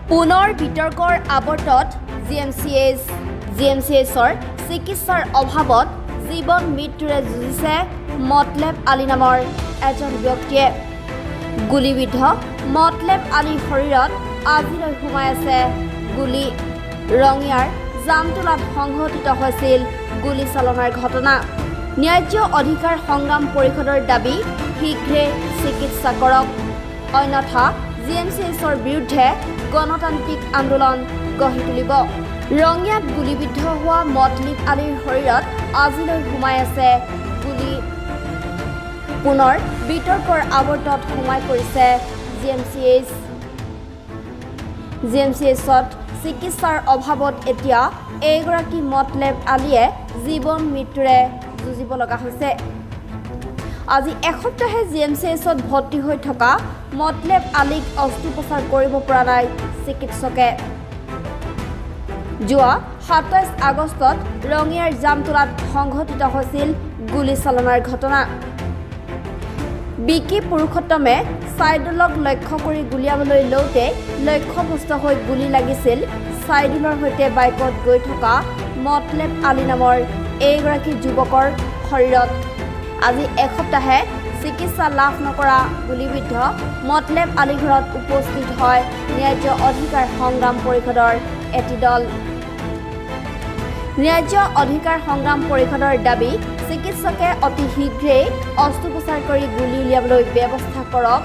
পুনৰ বিতৰ্কৰ আৱৰ্তত জিএমচিএছৰ চিকিৎসাৰ অভাৱত জীৱন মৃত্যুৰে যুঁজিছে মতলেব আলী নামৰ এজন ব্যক্তিয়ে। গুলীবিদ্ধ মতলেব আলীৰ শৰীৰত আজিলৈ সোমাই আছে গুলী। ৰঙিয়াৰ জামতলাত সংঘটিত হৈছিল গুলীচালনাৰ ঘটনা। ন্যায্য অধিকাৰ সংগ্ৰাম পৰিষদৰ দাবী শীঘ্ৰে চিকিৎসা কৰক, অন্যথা জিএমচিএছৰ বিৰুদ্ধে গণতান্ত্ৰিক আন্দোলন গঢ়ি তুলিব। ৰঙিয়াত গুলীবিদ্ধ হোৱা মতলিব আলীৰ শৰীৰত আজিলৈ সোমাই আছে গুলী। পুনৰ বিতৰ্কৰ আৱৰ্তত সোমাই পৰিছে জিএমচিএছত চিকিৎসাৰ অভাৱত এতিয়া এইগৰাকী মতলেব আলীয়ে জীৱন মৃত্যুৰে যুঁজিব লগা হৈছে। আজি এসপ্তাহে জিএমচিএছত ভৰ্তি হৈ থকা মতলেব আলীক অস্ত্ৰোপচাৰ কৰিব পৰা নাই চিকিৎসকে। যোৱা ২৭ আগষ্টত ৰঙিয়াৰ জামতলাত সংঘটিত হৈছিল গুলীচালনাৰ ঘটনা। বিকি পুৰুষোত্তমে ছাইদুলক লক্ষ্য কৰি গুলীয়াবলৈ লওঁতে লক্ষ্যভ্ৰষ্ট হৈ গুলী লাগিছিল ছাইদুলৰ সৈতে বাইকত গৈ থকা মতলেব আলী নামৰ এইগৰাকী যুৱকৰ শৰীৰত। আজি এসপ্তাহে চিকিৎসা লাভ নকৰা গুলীবিদ্ধ মতলেব আলী ঘৰত উপস্থিত হয় ন্যায্য অধিকাৰ সংগ্ৰাম পৰিষদৰ এটি দল। ন্যায্য অধিকাৰ সংগ্ৰাম পৰিষদৰ দাবী চিকিৎসকে অতি শীঘ্ৰেই অস্ত্ৰোপচাৰ কৰি গুলী উলিয়াবলৈ ব্যৱস্থা কৰক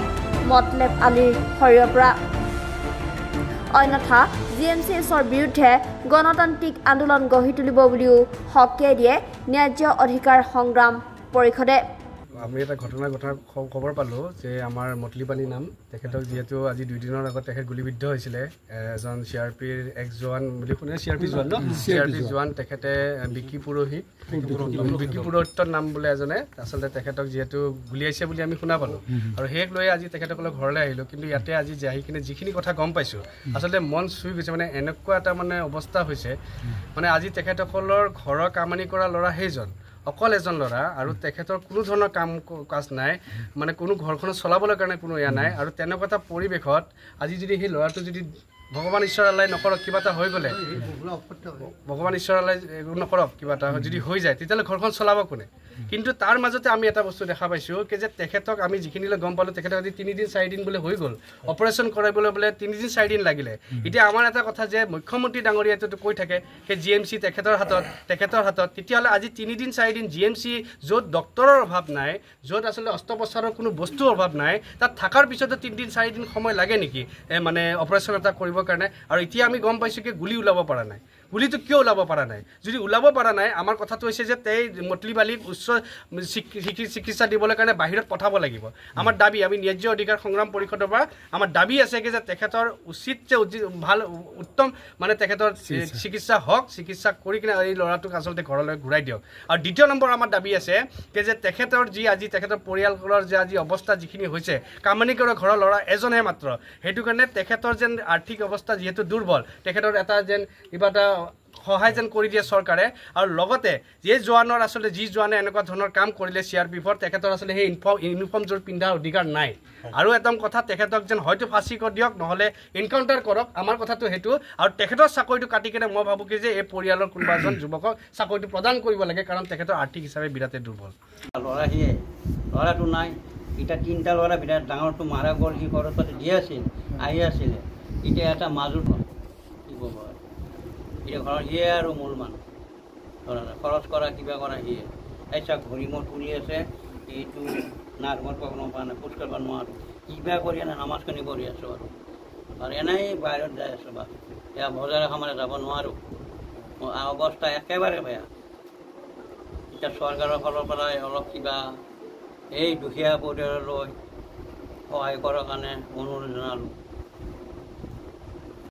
মতলেব আলীৰ শৰীৰৰ পৰা, অন্যথা জিএমচিএছৰ বিৰুদ্ধে গণতান্ত্ৰিক আন্দোলন গঢ়ি তুলিব বুলিও সকীয়াই দিয়ে ন্যায্য অধিকাৰ সংগ্ৰাম পৰিষদে। আমি এটা ঘটনাৰ খবৰ পালোঁ যে আমাৰ মতলিব আলী নাম, তেখেতক যিহেতু আজি 2 দিনৰ আগত তেখেত গুলীবিদ্ধ হৈছিলে। এজন CRPৰ এক্স জোৱান বুলি শুনে, CRP জোৱান তেখেতে বিকি পুৰোহিতৰ নাম বোলে এজনে আচলতে তেখেতক যিহেতু গুলিয়াইছে বুলি আমি শুনা পালোঁ আৰু সেইক লৈ আজি তেখেতসকলৰ ঘৰলৈ আহিলোঁ। কিন্তু ইয়াতে আজি আহি কিনে যিখিনি কথা গম পাইছোঁ আচলতে মন চুই গৈছে। মানে এনেকুৱা এটা অৱস্থা হৈছে, আজি তেখেতসকলৰ ঘৰৰ কামানি কৰা ল'ৰা সেইজন, অকল এজন ল'ৰা, আৰু তেখেতৰ কোনো ধৰণৰ কাম কাজ নাই, কোনো ঘৰখনত চলাবলৈ কাৰণে কোনো এয়া নাই। আৰু তেনেকুৱা এটা পৰিৱেশত আজি যদি সেই ল'ৰাটো যদি ভগৱান ঈশ্বৰ আল্লাই নকৰক কিবা এটা হৈ গ'লে, ভগৱান ঈশ্বৰ আল্লাই নকৰক কিবা এটা যদি হৈ যায়, তেতিয়াহ'লে ঘৰখন চলাব কোনে? কিন্তু তাৰ মাজতে আমি এটা বস্তু দেখা পাইছোঁ যে তেখেতক আমি যিখিনিলৈ গম পালোঁ তেখেতক আজি 3 দিন 4 দিন বোলে হৈ গ'ল, অপাৰেশ্যন কৰাবলৈ বোলে 3 দিন 4 দিন লাগিলে। এতিয়া আমাৰ এটা কথা যে মুখ্যমন্ত্ৰী ডাঙৰীয়াটো কৈ থাকে সেই GMC তেখেতৰ হাতত, তেতিয়াহ'লে আজি 3 দিন 4 দিন GMC য'ত ডক্তৰৰ অভাৱ নাই, য'ত আচলতে অস্ত্ৰোপচাৰৰ কোনো বস্তুৰ অভাৱ নাই, তাত থকাৰ পিছতো 3 দিন 4 দিন সময় লাগে নেকি অপাৰেশ্যন এটা কৰিবৰ কাৰণে? আৰু এতিয়া আমি গম পাইছোঁ কি গুলী ওলাব পৰা নাই। গুলীটো কিয় ওলাব পৰা নাই? যদি ওলাব পৰা নাই, আমাৰ কথাটো হৈছে যে মতলিব আলীক উচ্চ চিকিৎসা দিবলৈ কাৰণে বাহিৰত পঠাব লাগিব। আমাৰ দাবী, আমি ন্যায্য অধিকাৰ সংগ্ৰাম পৰিষদৰ পৰা আমাৰ দাবী আছে যে তেখেতৰ উচিত যে ভাল উত্তম তেখেতৰ চিকিৎসা হওক, চিকিৎসা কৰি কিনে এই ল'ৰাটোক আচলতে ঘৰলৈ ঘূৰাই দিয়ক। আৰু দ্বিতীয় নম্বৰ আমাৰ দাবী আছে যে তেখেতৰ আজি তেখেতৰ পৰিয়ালৰ যে আজি অৱস্থা যিখিনি হৈছে, কামানি কৰা ঘৰৰ ল'ৰা এজনহে মাত্ৰ, সেইটো কাৰণে তেখেতৰ যেন আৰ্থিক অৱস্থা যিহেতু দুৰ্বল, তেখেতৰ এটা যেন কিবা এটা সহায় যেন কৰি দিয়ে চৰকাৰে। আৰু লগতে যি জোৱানে এনেকুৱা ধৰণৰ কাম কৰিলে CRPৰ, তেখেতৰ আচলতে সেই ইউনিফৰ্মযোৰ পিন্ধাৰ অধিকাৰ নাই। আৰু একদম কথা, তেখেতক যেন হয়তো ফাঁচি কৰি দিয়ক, নহ'লে এনকাউণ্টাৰ কৰক। আমাৰ কথাটো সেইটো। আৰু তেখেতৰ চাকৰিটো কাটি কিনে মই ভাবোঁ কি যে এই পৰিয়ালৰ কোনোবা এজন যুৱকক চাকৰিটো প্ৰদান কৰিব লাগে, কাৰণ তেখেতৰ আৰ্থিক হিচাপে বিৰাটেই দুৰ্বল। ল'ৰাটো নাই, এতিয়া 3টা ল'ৰা বিৰাট ডাঙৰটো মাৰা গ'ল, সি ঘৰৰ পাতে দি আছিল, আহি আছিলে। এতিয়া এটা মাজুত কি ক'ব, এতিয়া ঘৰত সিয়ে আৰু মূল মানুহ, খৰচ কৰা কিবা কৰা সিয়ে। এতিয়া ঘড়ী মোৰ তুলি আছে, এইটো নাৰ্মৰ পকনো পোৱা নাই, খোজ কাঢ়িব নোৱাৰোঁ, কিবা কৰি নামাজখিনি কৰি আছোঁ আৰু এনেই বাহিৰত যাই আছোঁ। বা এয়া বজাৰ এখনলৈ যাব নোৱাৰোঁ, অৱস্থা একেবাৰে বেয়া। এতিয়া চৰকাৰৰ ফালৰ পৰাই অলপ কিবা এই দুখীয়া পৰিয়াললৈ সহায় কৰাৰ কাৰণে অনুৰোধ জনালোঁ।